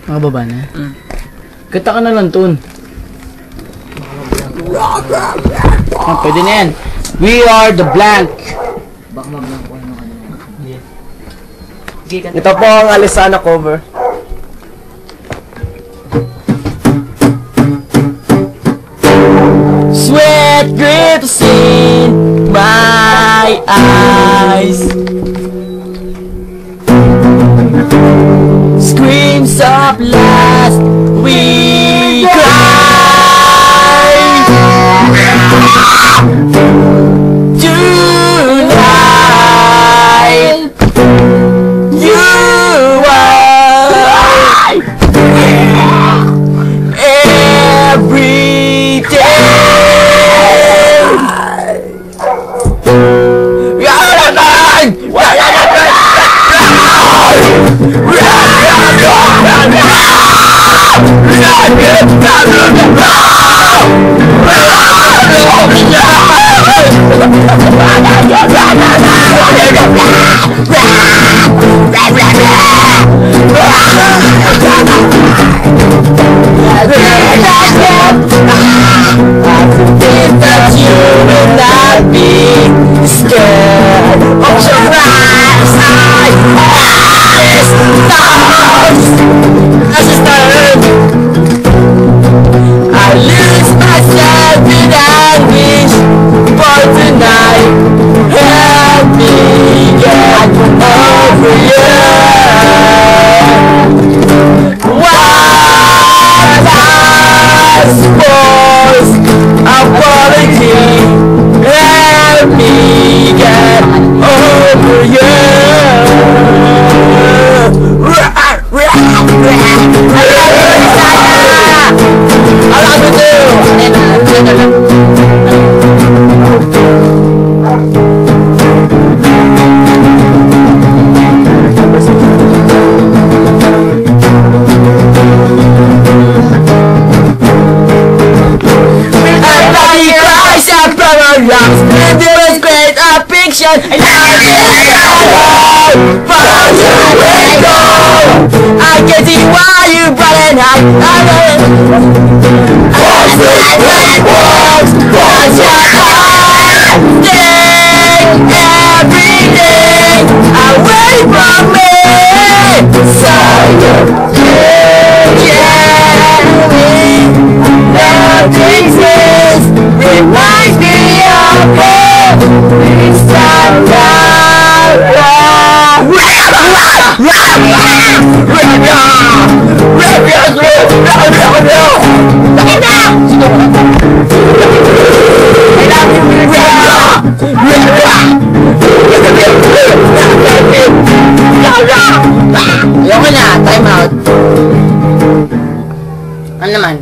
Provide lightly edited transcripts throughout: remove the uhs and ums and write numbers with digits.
Makababa na? Kata ka na lang, Ton. Pwede na yan. We are the blank. Baka mablank ko ano kanina. Ito po ang Alisana cover. Sweat drips in my eyes. Screams of last we cry. Tonight you are every day. I can see why you brought it out. Every day away from me, so nothing says reminds me of home. This time ayoko na, time out. Ano naman?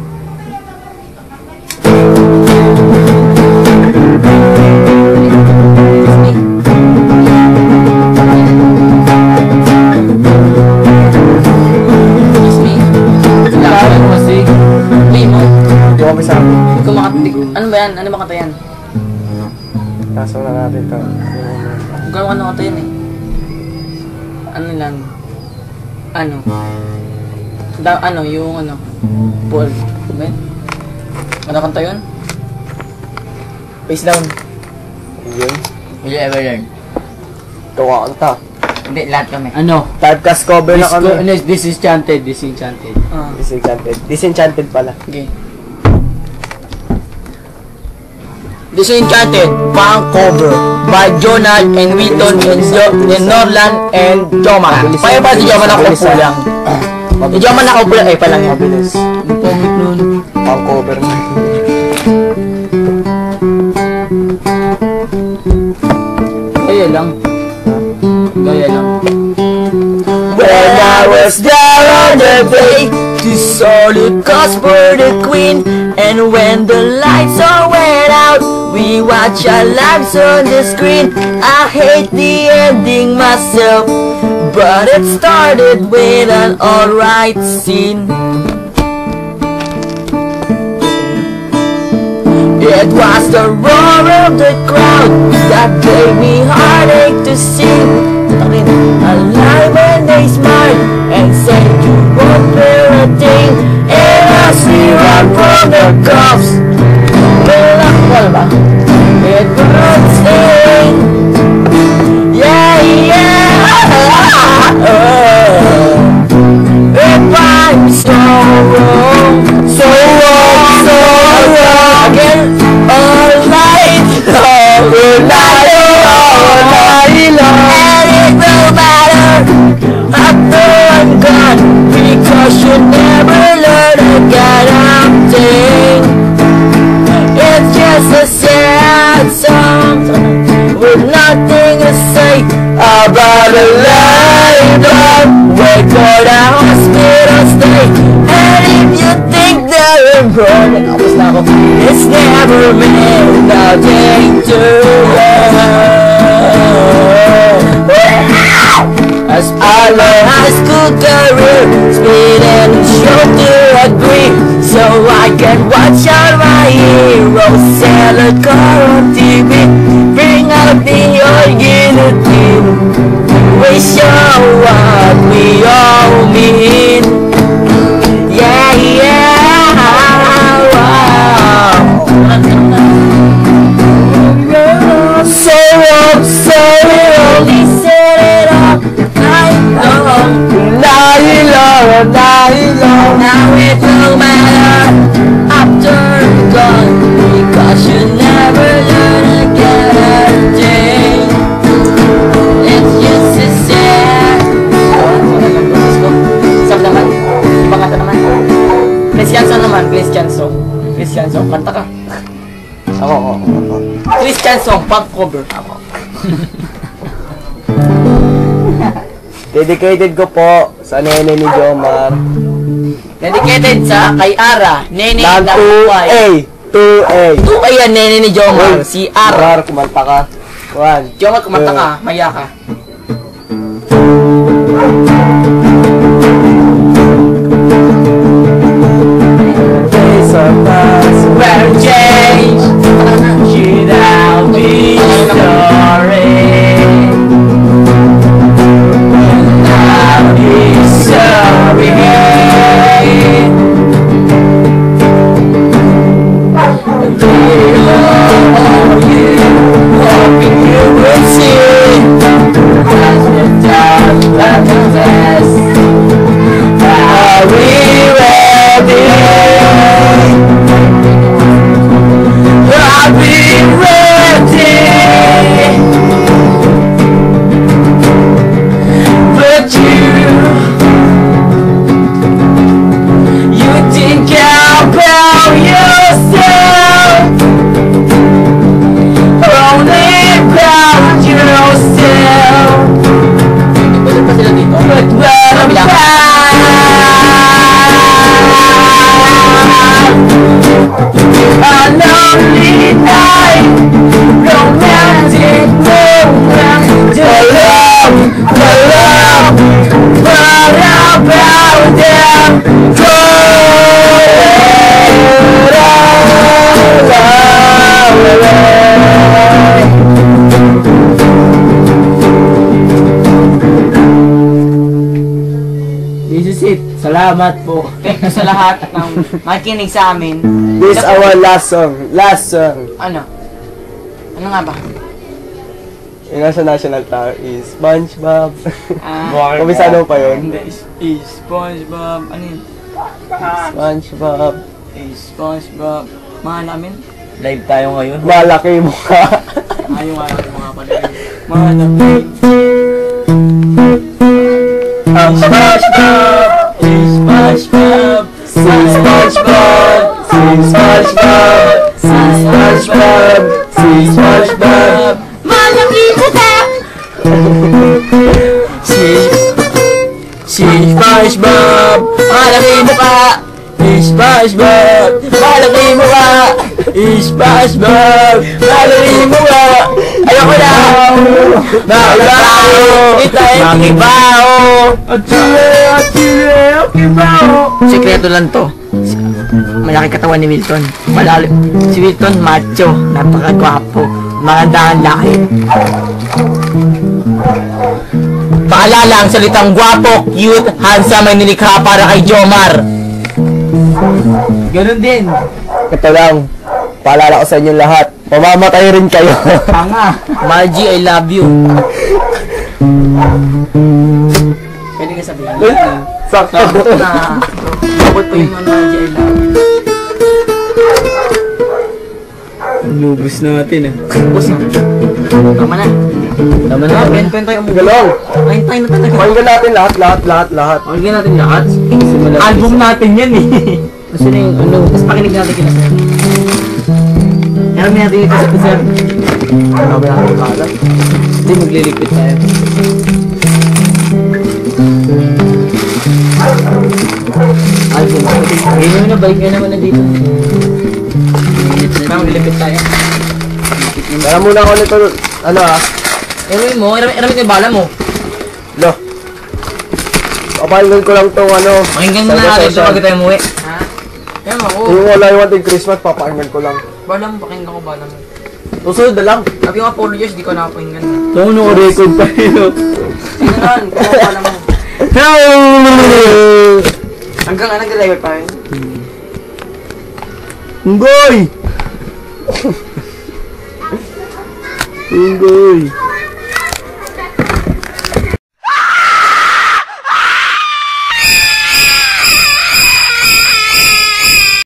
Ano ba yan? Ano ba kata yan? Kaso na natin ito. Gano'n kata yan eh. Ano lang? Ano? Ano? Yung ano? Paul. Ano ba yan? Ano kanta yun? Face down. Yun. Will you ever learn? Gawa ko ito. Hindi, lahat kami. Ano? Typecast cover na kami. This is Disenchanted. Disenchanted. Disenchanted. Disenchanted pala. Okay. Disenchanted, punk cover by Jonah and Wheaton and Norland and Joma. Paano ba si Joma nakaupo lang? Si Joma nakaupo lang, palang yan. Mabilis. Ang pangit nun. Punk cover na. Gaya lang. Gaya lang. When I was there on the bay, to salute cause for the queen. And when the lights all went out, we watch our lives on the screen. I hate the ending myself, but it started with an alright scene. It was the roar of the crowd that gave me heartache to see. Alive when they smiled and said you won't bear run from the cops. It burns in. Yeah, yeah. If I'm so wrong, so wrong, so wrong. Again, all night long, all night long. And it will matter after I'm gone, because you never learn to get something. It's just a sad song with nothing to say about a life that wait for the hospital stay. And if you think they're important, it's never meant nothing to as I learn high school career, speed and show to agree, so I can watch all my heroes sell a car on TV, bring out the originality, we show what we all mean. Yeah, yeah, wow. So only set it up night long. Now it will matter after you're gone, because you never learn to get a thing. It's just a sad. Sab naman. Ibang kanta naman. Christianson naman. Christianson. Kanta ka. Ako. Christianson. Punk cover. Ako. Dedicated ko po sa nene ni Jomar. Dedicated sa kay Ara. Nene Ng na buhay. 2A. 2A yan, nene ni Jomar. Si Ara. Jomar, kumanta ka. 1. Jomar, kumanta ka. Maya ka. Days are past, Well, change. Should I be sorry? I'll be sorry. Hoping you will see as the dark passes. Are we ready? Are we ready? But you think about yourself, only about yourself. But what about a lonely night, romantic moment, the love, what about them? This is it. Salamat po. Thank you sa lahat ng makikinig sa amin. This is our last song. Ano? Ano nga ba? Yung nasa national tower is SpongeBob. Ah, Kumisano pa yun? is SpongeBob. Ano yun? SpongeBob. SpongeBob. Mahal namin. Live tayo ngayon. Malaki mukha. Ayaw nga yung mga pala. Mahal namin. SpongeBob. SpongeBob. SpongeBob. SpongeBob. SpongeBob. Malaki mukha! Si SpongeBob. Malaki mukha. SpongeBob. Malaki mukha. SpongeBob. Malaki mukha. Ayoko na. Makibaho. Sekreto lang to. Malaki katawan ni Wilton. Malalim. Si Wilton macho. Napakagwapo. Maganda ang laki. Paalala ang salitang gwapo, cute, handsome ay nilikha para kay Jomar. Ganun din. Ito lang. Paalala ko sa inyo lahat. Mamamatay rin kayo. Tanga. Margie, I love you. Pwede ka sabihin. Sakto. Na, bakit po yung Margie, I love you. Lubos natin ah. Boss na. Tama na. Tama na. Pen tayo umuwi. Galong. Ay, tayo na talaga. Pakinggan natin lahat. Pakinggan natin lahat. Album natin yan eh. Gusto na yung ano. Tapos pakinig natin kina sir. Meron natin yung kasi sir. Sabi natin yung kalat. Hindi, magliligpit tayo. Album. Ngayon na, balik naman na dito. Parang magliligpit tayo. Kaya muna ako nito, ano ah. Eroy mo, eroy ko yung bala mo. Lo. Kapalitan ko lang tong ano. Pakinggan mo na natin ito bago tayo umuwi. Ha? Kaya mo ako. Yung wala yung ating Christmas, papakinggan ko lang. Bala mo, pakinggan ko bala mo. Susunod na lang. Sabi ko nga 4 years, di ko nakapakinggan. Ito, naka-record pa yun. Sino naman? Kung bala mo. No! Hanggang nga nag-record pa yun. Unggoy! Unggoy!